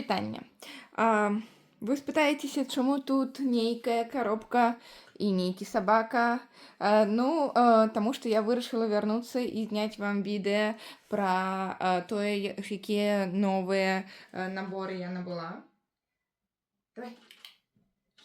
пытанне. Вы спытаецеся, чаму тут нейкая коробка і нейкі сабака? Таму што я вырашыла вярнуцца і зняць вам відэа пра тое, якія новыя наборы я набыла. Давай.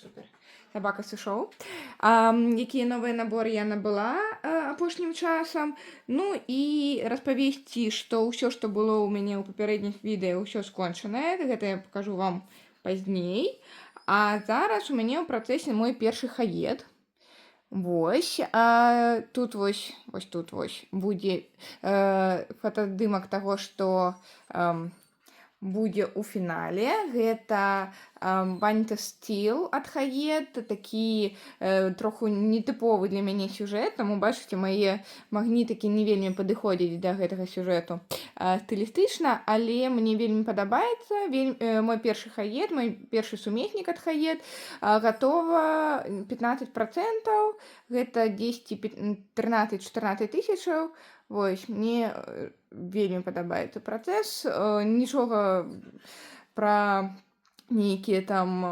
Супер. Сабака сышоў. Якія новыя наборы я набыла апошнім часам. Ну і распавесці, што ўсё, што было ў мяне ў папярэдніх відэа, ўсё скончанае. Гэта я пакажу вам пазней. А зараз у мяне ў працэсе мой першы хаед. Вось, тут будзе фотаздымак таго, што будзе ў фінале. Гэта Vanita Steel ад Хаед, такі троху нетыповы для мяне сюжэт, таму бачыце, мае магнітыкі не вельмі падыходзяць да гэтага сюжэту стылістычна, але мне вельмі падабаецца. Мой першы Хаед, мой першы сумеснік ад Хаед, гатова 15%, гэта 13-14 тысячаў. Вось, мне вельмі падабаецца працэс. Нічога пра нейкія там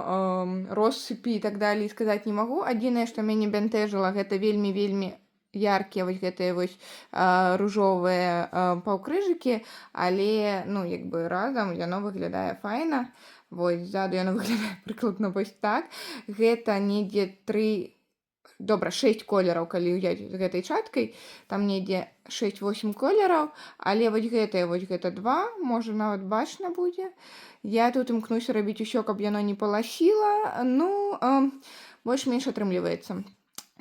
россыпі і так далей сказаць не магу. Адзінае, што мяне бянтэжыла, гэта вельмі яркія вось гэтыя вось ружовыя паўкрыжыкі, але, разам яно выглядае файна. Вось, ззаду яно выглядае прыкладна вось так. Гэта недзе 6 колераў, калі ўзяць з гэтай чаткай, там недзе 6-8 колераў, але вось гэта 2, можа нават бачна будзе. Я тут імкнуся рабіць усё, каб яно не паласіла, больш-менш атрымліваецца.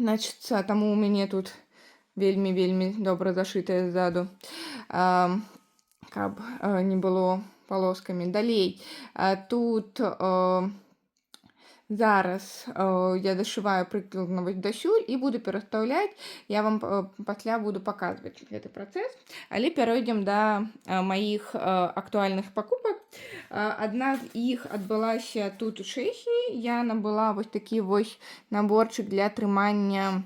Значыцца, таму ў мяне тут вельмі добра зашытае ззаду, каб не было палоскамі. Далей, тут зараз я дашываю прыкладна вось дасюль і буду перастаўляць. Я вам пасля буду паказваць гэты працэс, але пяройдзем да маіх актуальных пакупак. Адна з іх адбылася тут у Чэхіі. Я набыла вось такі вось наборчык для трымання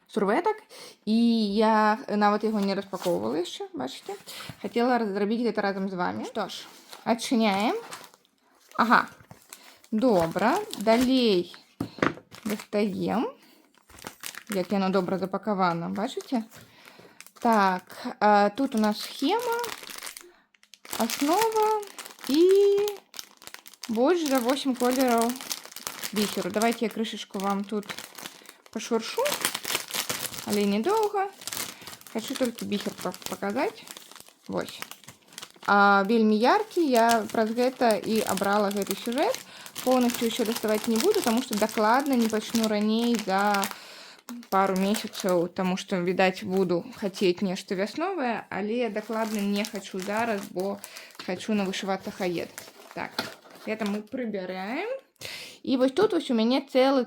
сурветак, і я нават яго не распаковывала яшчэ, бачыце. Хацела зрабіць гэта разам з вамі. Што ж, адчыняем. Ага. Добра, далей дастаем, як яно добра запакавана, бачыце? Так, тут у нас схема, аснова і больш за 8 колераў бісеру. Давайте я крышачку вам тут пашуршу, але недоўга. Хочу толькі бісер паказаць. Вось. Вельмі яркі, я праз гэта і абрала гэты сюжэт. Полностью еще доставать не буду, потому что докладно не почну раней за пару месяцев, потому что, видать, буду хотеть нечто весновое, але докладно не хочу зараз, бо хочу навышиваться хаед. Так, это мы прибираем. И вот тут вот у меня целый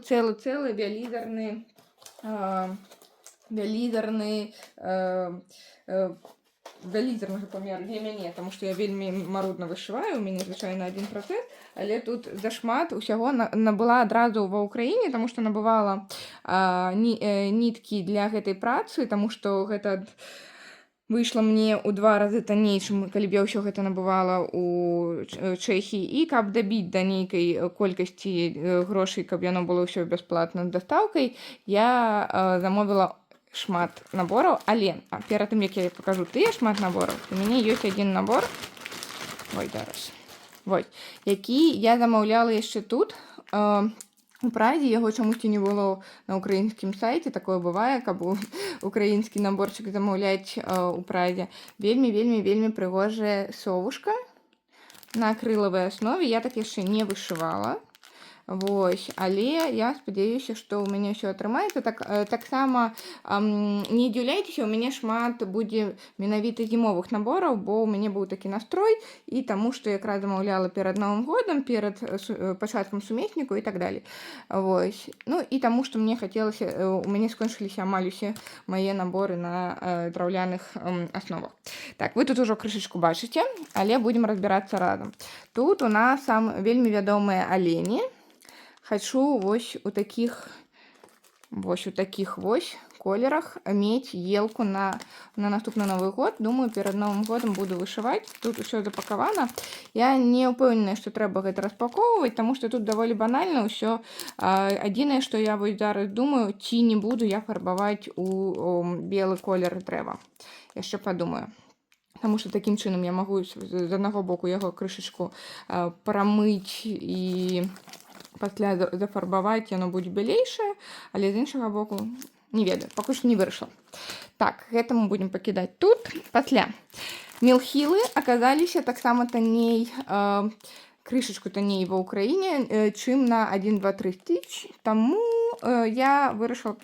велізарнага памеру для мяне, тому што я вельмі марудна вышываю, у мяне звычайна один працэс, але тут зашмат усяго набыла адразу ва ўкраіне, таму што набывала ніткі для гэтай працы, таму што гэта выйшла мне ў 2 разы таннейшым, калі б я ўсё гэта набывала у Чэхіі, і каб дабіць да нейкай колькасці грошай, каб яно было ўсё бясплатна з дастаўкай, я замовіла шмат набораў, але перад тым, як я пакажу тыя шмат набораў, у мяне ёсць адзін набор, які я замаўляла яшчэ тут, у Прадзе. Яго чамусьці не было на украінскім сайце, такое бывае, каб украінскі наборчык замаўляць у Прадзе. Вельмі прыгожая совушка на акрылавай аснове, я так яшчэ не вышывала. Вось, але я спадзяюся, што ў мяне ўсё атрымаецца. Таксама не здзіўляйцеся, у мяне шмат будзе менавіта зімовых набораў, бо ў мяне быў такі настрой, і таму што якраз замаўляла перад Новым годам, перад пачаткам сумесніку і так далей. Вось. Ну і таму што мне хацелася, у мяне скончыліся амаль усе мае наборы на драўляных асновах. Так, вы тут ужо крышачку бачыце, але будзем разбірацца разам. Тут у нас вельмі вядомыя алені. Хочу вось у таких колерах мець елку на наступны Новы год. Думаю, перад Новым годам буду вышываць. Тут усё запакавана. Я не ўпэўненая, што трэба гэта распакоўваць, таму што тут даволі банальна ўсё. Адзінае, што я вось зараз думаю, ці не буду я фарбаваць у белы колер дрэва. Яшчэ падумаю. Таму што такім чынам я магу з аднаго боку яго крышачку прамыць і пасля зафарбаваць, яно будзе белейшае, але з іншага боку не ведаю, пакуль што не вырашыла. Так, гэта мы будзем пакідаць тут. Пасля мелхілы аказаліся таксама танней, крышачку танней ва ўкраіне, чым на 1-2-3 тысяч. Таму я вырашыла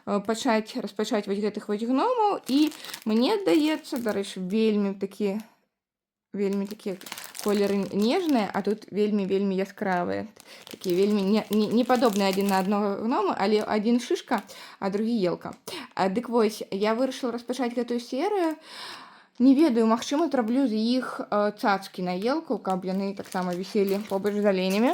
распачаць вось гэтых вось гномаў, і мне здаецца, дарэчы, вельмі такія колеры нежныя, а тут вельмі яскравыя. Такія вельмі не падобныя адзін на аднаго гнома, але адзін шышка, а другі елка. Дык вось, я вырашыла распачаць гэтую серыю. Не ведаю, магчыма, зраблю з іх цацкі на елку, каб яны таксама віселі побач з аленямі.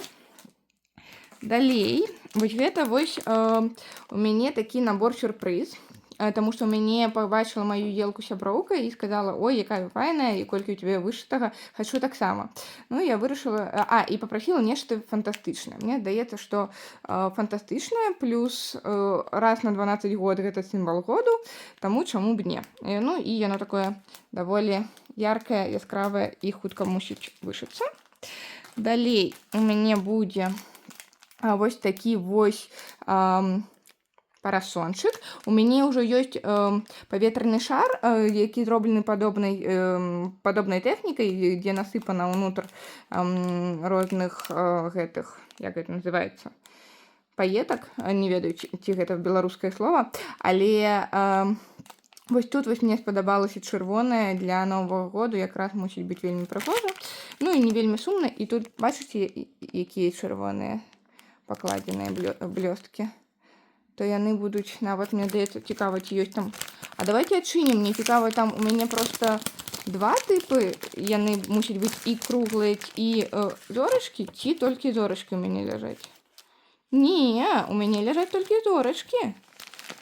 Далей, вось гэта вось у мяне такі набор сюрпрыз. Таму што мяне пабачыла маю елку сяброўка і сказала: ой, якая файная, і колькі ў цябе вышытага, хачу таксама. Ну, я вырашыла, і папрасіла нешта фантастычнае. Мне здаецца, што фантастычнае, плюс раз на 12 год гэта сімвал году, таму чаму б не. Ну, і яно такое даволі яркае, яскравае і хутка мусіць вышыцца. Далей у мяне будзе вось такі вось парасончык. У мяне ўжо ёсць паветраны шар, які зроблены падобнай тэхнікай, дзе насыпана ўнутр розных гэтых, як гэта называецца, паетак. Не ведаю, ці гэта беларускае слова, але вось тут вось мне спадабалася чырвонае для Новага году, якраз мусіць быць вельмі прыгожа. Ну і не вельмі сумна. І тут бачыце, якія чырвоныя пакладзеныя блёсткі. То яны будуць, нават мне здаецца, цікава, ці ёсць там. А давайте адчынім, мне цікава, там у мяне проста два тыпы, яны мусяць быць і круглыя, і зорачкі, ці толькі зорачкі у мяне ляжаць. Не, у мяне ляжаць толькі зорачкі.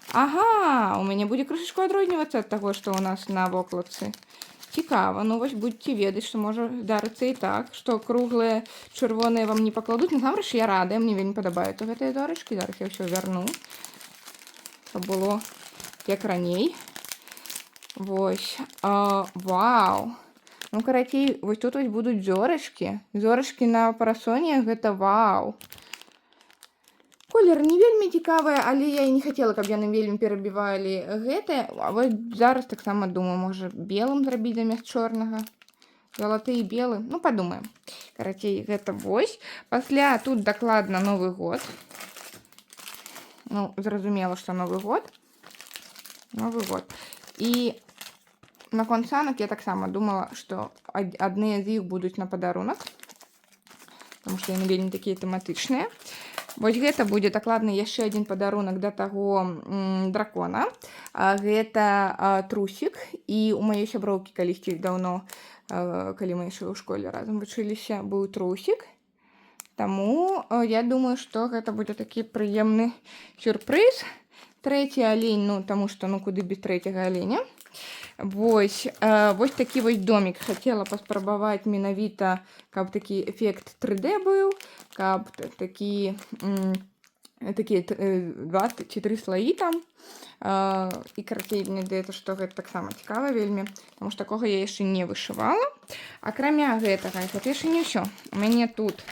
Ага, у мяне будзе крышачку адрознівацца ад таго, што ў нас на вокладцы. Цікава, ну вось будзьце ведаць, што можа здарыцца і так, што круглыя чырвоныя вам не пакладуць. Насамрэч я радая, мне вельмі падабаюцца гэтыя зорачкі. Зараз я ўсё вярну, каб было як раней. Вось, вау. Ну, карацей, вось тут вось будуць зорачкі. Зорачкі на парасоне, гэта вау. Колер не вельмі цікавыя, але я і не хацела, каб яны вельмі перабівалі гэтае. А вось зараз таксама думаю, можа белым зрабіць замест чорнага. Залаты і белы. Ну, падумаем. Карацей, гэта вось. Пасля тут дакладна Новы год. Ну, зразумела, што Новы год. Новы год. І наконт санак я таксама думала, што адныя з іх будуць на падарунак. Таму што яны вельмі такія тэматычныя. Вось гэта будзе дакладна яшчэ адзін падарунак да таго дракона. Гэта трусік. І у маёй сяброўкі калісьці даўно, калі мы яшчэ ў школе разам вучыліся, быў трусік. Таму я думаю, што гэта будзе такі прыемны сюрпрыз. Трэці алень, ну, таму што, ну, куды без трэцяга аленя. Вось такі вось домик хацела паспрабаваць менавіта, каб такі эфект 3D быў, каб такія 2 ці 3 слаі там. І, карацей, мне здаецца, што гэта таксама цікава вельмі, таму што такога я яшчэ не вышывала. Акрамя гэтага, гэта яшчэ не ўсё. У мяне тут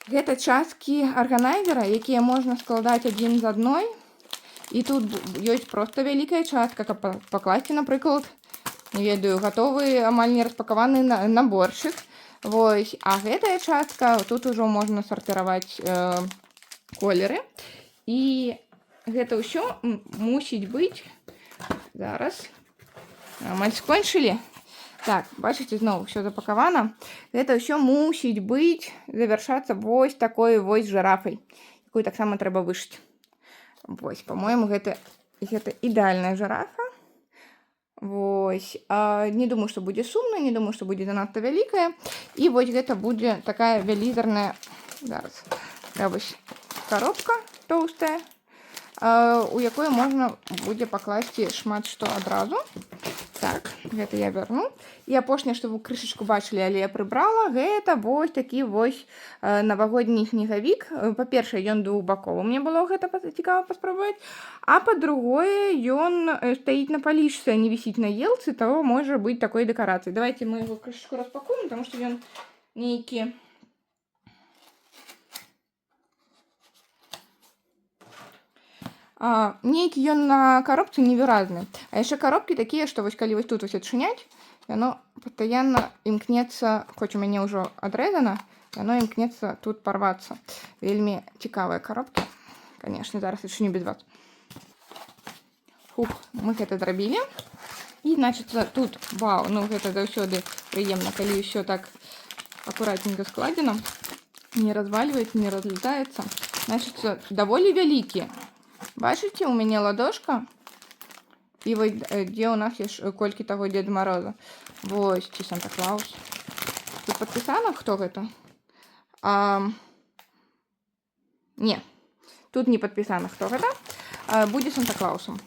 гэта часткі арганайзера, якія можна складаць адзін з адной. І тут ёсць проста вялікая частка, каб пакласці, напрыклад, не ведаю, гатовы, амаль не распакаваны наборчык. Вось. А гэтая частка, тут ужо можна сартыраваць колеры. І гэта ўсё мусіць быць. Зараз. Амаль скончылі. Так, бачыце, зноў ўсё запакавана. Гэта ўсё мусіць быць, завяршацца вось такой вось жырафай, якую таксама трэба вышыць. Вось, по-моему, гэта ідэальная жирафа. Вось. Не думаю, што будзе сумна, не думаю, што будзе занадта вялікая. І вось гэта будзе такая вялізарная, зараз, вось, коробка тоўстая. у якой можна будзе пакласці шмат што адразу. Так, гэта я вярну. І апошняе, што вы крышачку бачылі, але я прыбрала, гэта вось такі вось навагодні снегавік. Па-першае, ён двухбаковы. Мне было гэта цікава паспрабаваць. А па-другое, ён стаіць на палічцы, а не вісіць на елцы, то можа быць такой дэкарацыяй. Давайте мы яго крышачку распакуем, таму што ён нейкі... Нейкі ён на коробцы невыразны. А яшчэ коробкі такія, што вось калі вось тут вось адчыняць, яно пастаянна імкнецца, хоць у мяне ўжо адрэзана, яно імкнецца тут парвацца. Вельмі цікавыя коробкі. Канешне, зараз адчыню без вас. Фух, мы гэта зрабілі. І, значыцца, тут, вау, ну гэта заўсёды прыемна, калі ўсё так акуратненько складзена, не развальваецца, не разлетаецца. Значыцца, даволі вялікі. Бачыце, у мяне ладошка, і вось дзе ў нас ёсць колькі таго Деда Мороза. Вось, ці Санта-Клаус. Тут падпісана, хто гэта? Не, тут не падпісана, хто гэта. Будзе Санта-Клаусам.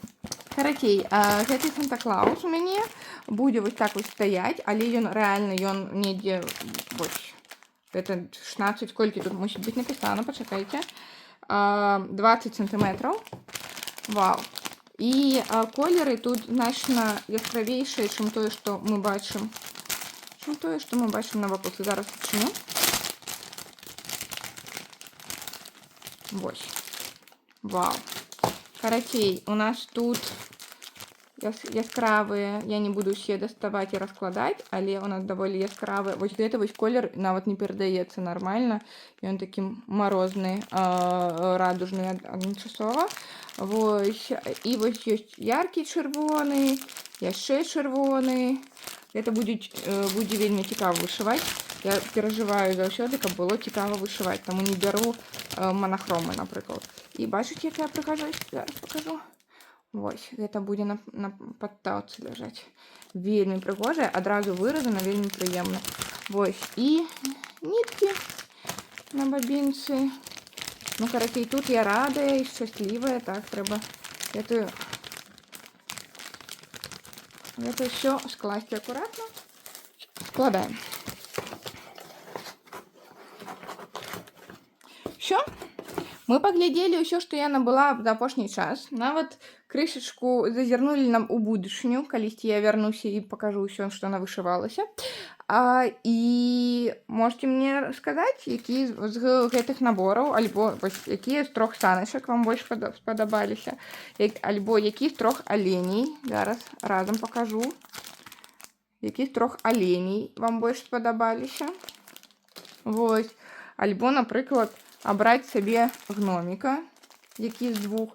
Карацей, гэты Санта-Клаус у мяне будзе вось так вось стаяць, але ён рэальна, ён недзе, вось, гэта 16, колькі тут мусіць быць напісана, пачакайце. 20 сантиметров. Вау. І колеры тут значна яскравейшыя, чым тое, што мы бачым. Чым тое, што мы бачым на вакусе. Зараз адчыню. Вось. Вау. Карацей, у нас тут яскравыя, я не буду усе даставаць і раскладаць, але у нас даволі яскравыя. Вось гэты вось колер нават не перадаецца нармальна. Ён такі марозны, радужны адначасова. Вось. І вось ёсць яркі чырвоны, яшчэ чырвоны. Гэта будзе вельмі цікава вышываць. Я перажываю заўсёды, каб было цікава вышываць, таму не бяру манахромы, напрыклад. І бачыце, як я прыхожусь? Зараз пакажу. Вось, гэта будзе на падтаўцы ляжаць. Вельмі прыгожая, адразу выразана, вельмі прыемна. Вось, і ніткі на бабінцы. Ну, карацей, тут я радая і шчаслівая. Так, трэба гэта ўсё скласці акуратна. Складаем. Всё. Мы паглядзелі ўсё, што я набыла за апошні час. Нават крышачку зазірнулі нам у будучыню, калісьці я вярнуся і пакажу ўсё, што навышывалася. І можете мне сказаць, які з гэтых набораў, альбо якія з 3 саначак вам больш спадабаліся, альбо які з 3 аленей. Зараз разам пакажу. Які з 3 аленей вам больш спадабаліся. Вось. Альбо, напрыклад, абраць сабе гноміка, які з 2.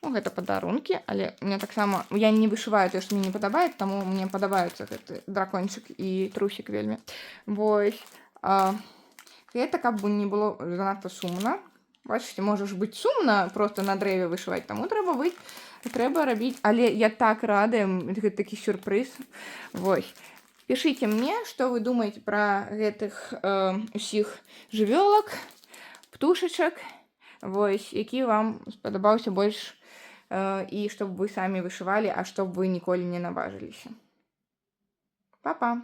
Ну, гэта падарункі, але мне таксама... Я не вышываю тое, што мне не падабаецца, таму мне падабаюцца гэты дракончык і трусік вельмі. Вось. Гэта, каб не было занадта сумна. Бачыце, можа ж быць сумна проста на дрэве вышываць, таму трэба рабіць. Але я так радая, гэта такі сюрпрыз. Вось. Пішыце мне, што вы думаеце пра гэтых усіх жывёлак, птушачак, вось, які вам спадабаўся больш, і што б вы самі вышывалі, а што б вы ніколі не наважыліся. Па-па!